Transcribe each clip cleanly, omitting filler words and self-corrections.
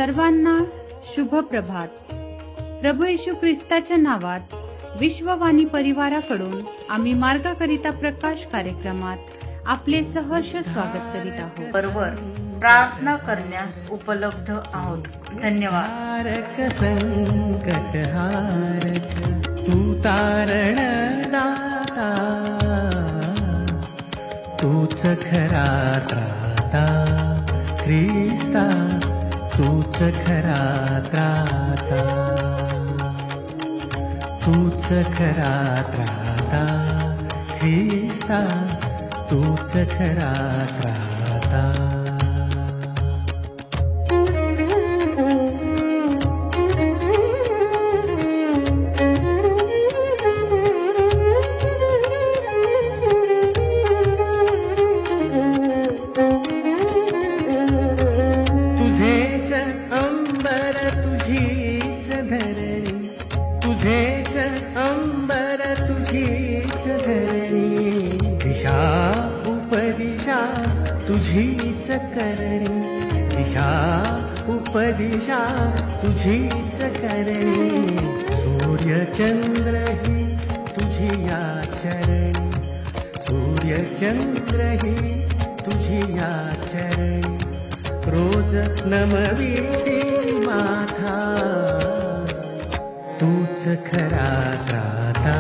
सर्वांना शुभ प्रभात. प्रभू येशू ख्रिस्ताच्या नावात विश्ववाणी परिवाराकडून आम्ही मार्गाकरिता प्रकाश कार्यक्रमात आपले सहर्ष स्वागत करीत आहोत. बरोबर प्रार्थना करण्यास उपलब्ध आहोत. धन्यवाद. संकटहारक तू तारण दाता, तूच खरा त्राता ख्रिस्ता, तूच खरा त्राता, तूच खरा त्राता ख्रिस्ता, तूच खरा त्राता. तुझीच करणी दिशा उपदिशा, तुझीच करणी सूर्य चंद्र ही तुझी या चरणी, सूर्य चंद्र ही तुझी या चरणी. रोज नमविती माथा, तूच खरा त्राता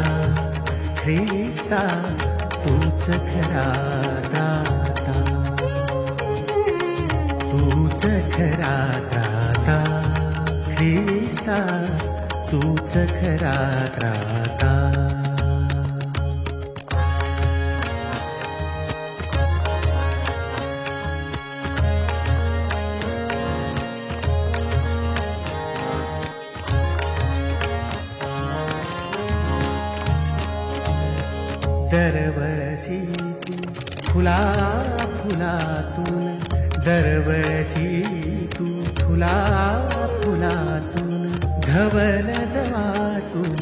ख्रिस्ता, तूच खरा त्राता, तूच खरा त्राता ख्रिस्ता, तूच खरा त्राता. दरवळसी तू फुला फुलातून, दरवळसी तू फुला फुलातून, धवल दवातून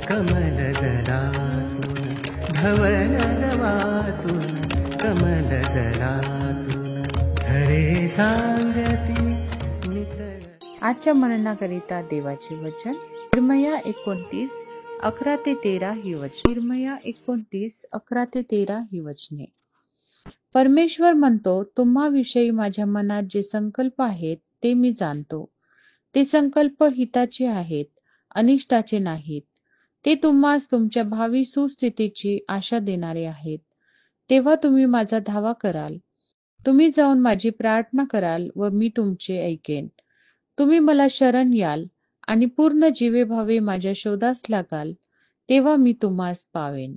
कमल दलातून, धवल दवातून कमल दलातून धरे सांगती नितर. आजच्या मननाकरिता देवाचे वचन इर्मया 29:11-13 ही वचने. इर्मया 29:11-13 ही वचने. परमेश्वर म्हणतो, तुम्हाविषयी माझ्या मनात जे संकल्प आहेत ते मी जाणतो. ते संकल्प हिताचे आहेत, अनिष्टाचे नाहीत. ते तुम्हास तुमच्या भावी सुस्थितीची आशा देणारे आहेत. तेव्हा तुम्ही माझा धावा कराल. तुम्ही जाऊन माझी प्रार्थना कराल व मी तुमचे ऐकेन. तुम्ही मला शरण याल आणि पूर्ण जीवेभावे माझ्या शोधास लागाल, तेव्हा मी तुम्हास पावेन.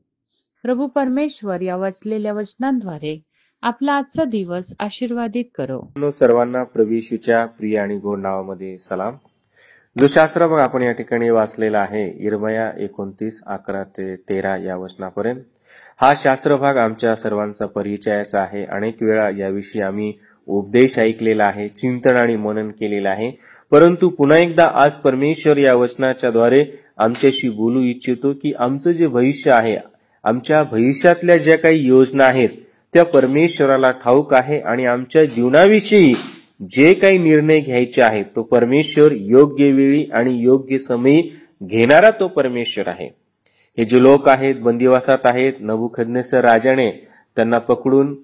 प्रभू परमेश्वर या वाचलेल्या वचनांद्वारे आपला आजचा दिवस आशीर्वादित करो. सर्वांना प्रभू येशूच्या प्रिय आणि गोड नावामध्ये सलाम. जो शास्त्रभाग आपण या ठिकाणी वाचलेला आहे, इर्मया 29:11-13 या वचनापर्यंत, हा शास्त्रभाग आमच्या सर्वांचा परिचयाचा आहे. अनेक वेळा याविषयी आम्ही उपदेश ऐकलेला आहे, चिंतन आणि मनन केलेलं आहे. परंतु पुन्हा एकदा आज परमेश्वर या वचनाच्या द्वारे आमच्याशी बोलू इच्छितो की आमचं जे भविष्य आहे, आमच्या भविष्यातल्या ज्या काही योजना आहेत त्या परमेश्वराला ठाऊक आहे आणि आमच्या जीवनाविषयी जे काही निर्णय घ्यायचे आहेत तो परमेश्वर योग्य वेळी आणि योग्य समयी घेणारा तो परमेश्वर आहे. हे जे लोक आहेत, बंदिवासात आहेत, नबुकदनेस्सर राजाने त्यांना पकडून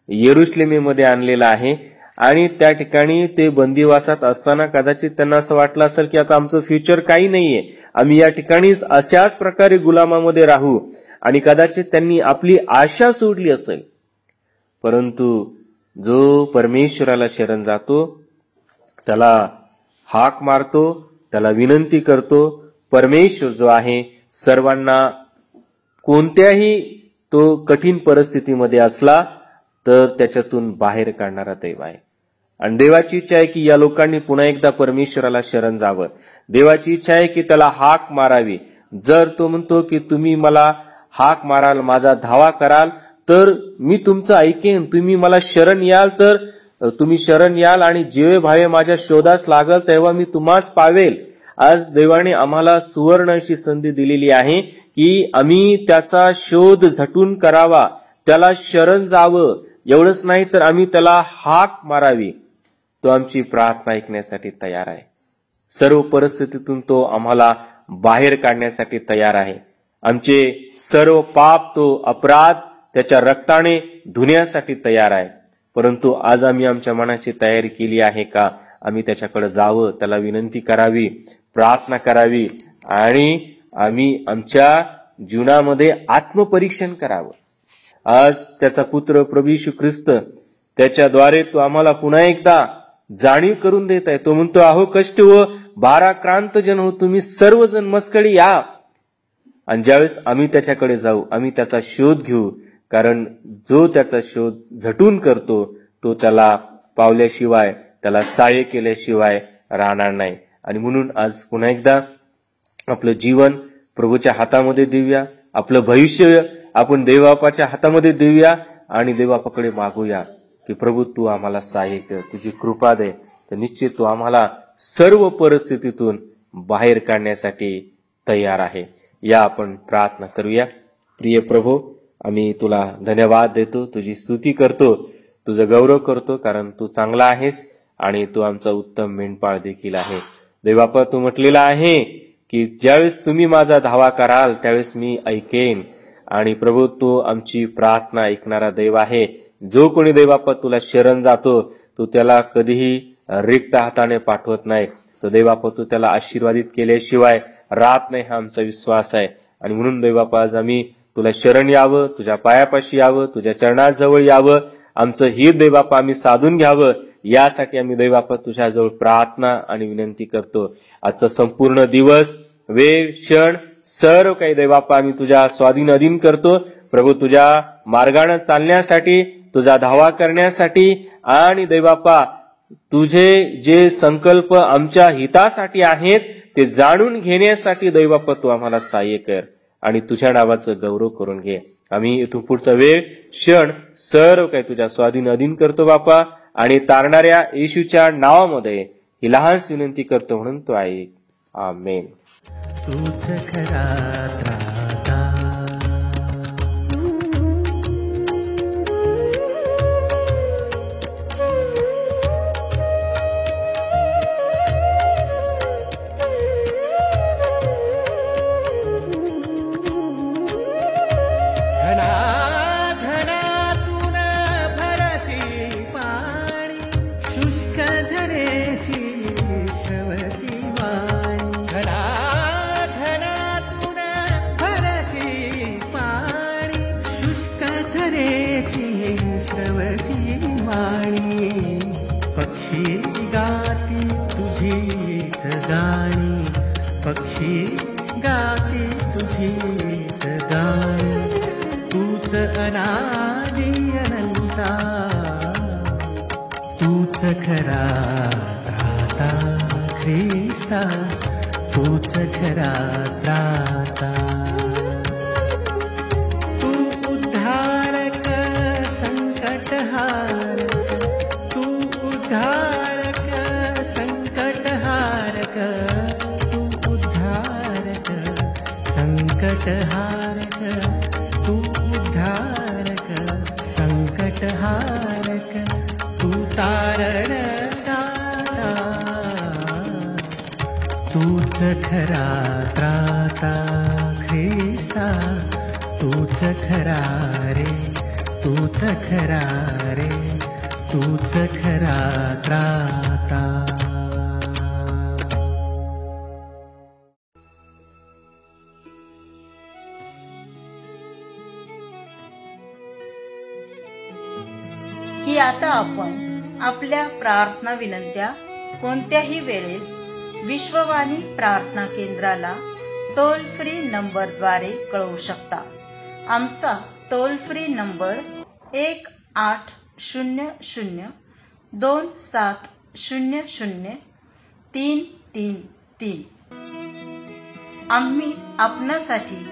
येरुशलेमेमध्ये आणलेलं आहे आणि त्या ठिकाणी ते बंदिवासात असताना कदाचित त्यांना असं वाटलं असेल की आता आमचं फ्युचर काही नाहीये, आम्ही या ठिकाणीच अशाच प्रकारे गुलामामध्ये राहू, आणि कदाचित त्यांनी आपली आशा सोडली असेल. परंतु जो परमेश्वराला शरण जातो, त्याला हाक मारतो, त्याला विनंती करतो, परमेश्वर जो आहे सर्वांना कोणत्याही तो कठीण परिस्थितीमध्ये असला तर त्याच्यातून बाहेर काढणारा दैव आहे. आणि देवाची इच्छा आहे की या लोकांनी पुन्हा एकदा परमेश्वराला शरण जावं. देवाची इच्छा आहे की त्याला हाक मारावी. जर तो म्हणतो की तुम्ही मला हाक माराल, माझा धावा कराल, तर मी तुमचं ऐकेन. तुम्ही मला शरण याल तर तुम्ही शरण याल आणि जीवे भावे माझ्या शोधास लागल, तेव्हा मी तुम्हास पावेल. आज देवाने आम्हाला सुवर्ण अशी संधी दिलेली आहे की आम्ही त्याचा शोध झटून करावा, त्याला शरण जावं. एवढंच नाही तर आम्ही त्याला हाक मारावी. तो आमची प्रार्थना ऐकण्यासाठी तयार आहे. सर्व परिस्थितीतून तो आम्हाला बाहेर काढण्यासाठी तयार आहे. आमचे सर्व पाप, तो अपराध त्याच्या रक्ताने धुण्यासाठी तयार आहे. परंतु आज आम्ही आमच्या मनाची तयारी केली आहे का? आम्ही त्याच्याकडे जावं, त्याला विनंती करावी, प्रार्थना करावी आणि आम्ही आमच्या जीवनामध्ये आत्मपरीक्षण करावं. आज त्याचा पुत्र प्रभू येशू ख्रिस्त त्याच्याद्वारे तो आम्हाला पुन्हा एकदा जाणीव करून देत आहे. तो म्हणतो, अहो कष्ट व भाराक्रांत जन हो, तुम्ही सर्वजण मजकडे या. आणि ज्यावेळेस आम्ही त्याच्याकडे जाऊ, आम्ही त्याचा शोध घेऊ, कारण जो त्याचा शोध झटून करतो तो त्याला पावल्याशिवाय, त्याला सहाय्य केल्याशिवाय राहणार नाही. आणि म्हणून आज पुन्हा एकदा आपलं जीवन प्रभूच्या हातामध्ये देऊया, आपलं भविष्य आपण देवबापाच्या हातामध्ये देऊया आणि देवबापाकडे मागूया की प्रभू तू आम्हाला सहाय्य कर, तुझी कृपा दे. तर निश्चित तू आम्हाला सर्व परिस्थितीतून बाहेर काढण्यासाठी तयार आहे. या आपण प्रार्थना करूया. प्रिय प्रभू, आम्ही तुला धन्यवाद देतो, तुझी स्तुती करतो, तुझं गौरव करतो, कारण तू चांगला आहेस आणि तू आमचा उत्तम मेंढपाळ देखील आहे. देवबापा, तू म्हटलेला आहे की ज्यावेळेस तुम्ही माझा धावा कराल त्यावेळेस मी ऐकेन. आणि प्रभू, तू आमची प्रार्थना ऐकणारा देव आहे. जो कोणी देवबापा तुला शरण जातो तू त्याला कधीही रिक्त हाताने पाठवत नाही. तर देवबापा तू त्याला आशीर्वादित केल्याशिवाय राहत नाही, हा आमचा विश्वास आहे. आणि म्हणून देवबापा आज आम्ही तुला शरण यावं, तुझ्या पायापाशी यावं, तुझ्या चरणाजवळ यावं, आमचं हित देवबापा आम्ही साधून घ्यावं, यासाठी आम्ही देवबापा तुझ्याजवळ प्रार्थना आणि विनंती करतो. आजचा संपूर्ण दिवस, वेळ, क्षण सर्व काही देवबापा आम्ही तुझ्या स्वाधीन अधीन करतो. प्रभू, तुझ्या मार्गाने चालण्यासाठी, तुझा धावा करण्यासाठी आणि देवबापा तुझे जे संकल्प आमच्या हितासाठी आहेत ते जाणून घेण्यासाठी देवबापा तू आम्हाला सहाय्य कर आणि तुझ्या नावाचं गौरव करून घे. आम्ही इथून पुढचा वेळ, क्षण सर्व काही तुझ्या स्वाधीन अधीन करतो बापा, आणि तारणाऱ्या येशूच्या नावामध्ये ही लहानशी विनंती करतो म्हणून तो ऐक. आमेन. तूच खरा त्राता, धनाधनातून भरती पाणी, शुष्क धरेची श्रवती वाणी. धनाधनातून भरती पाणी, शुष्क धरेची श्रवती वाणी. पक्षी गाती तुझीच गाणी, पक्षी गाती तुझीच गाणी. तूच अनादि अनंता, तूच खरा त्राता ख्रिस्ता, तूच खरा त्राता. तू उद्धारक संकटहारक, तू उद्धारक संकटहारक, तू उद्धारक संकटहारक, तू उद्धारक संकटहारक, तू तारणदाता. तूच खरा त्राता ख्रिस्ता, तूच खरा रे, तूच खरा रे, तूच खरा त्राता. की आता आपण आपल्या प्रार्थना विनंत्या कोणत्याही वेळेस विश्ववाणी प्रार्थना केंद्राला टोल फ्री नंबरद्वारे कळवू शकता. आमचा टोल फ्री नंबर 1-800-2700-333. आम्ही आपणासाठी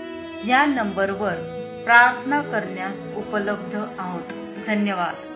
या नंबरवर प्रार्थना करण्यास उपलब्ध आहोत. धन्यवाद.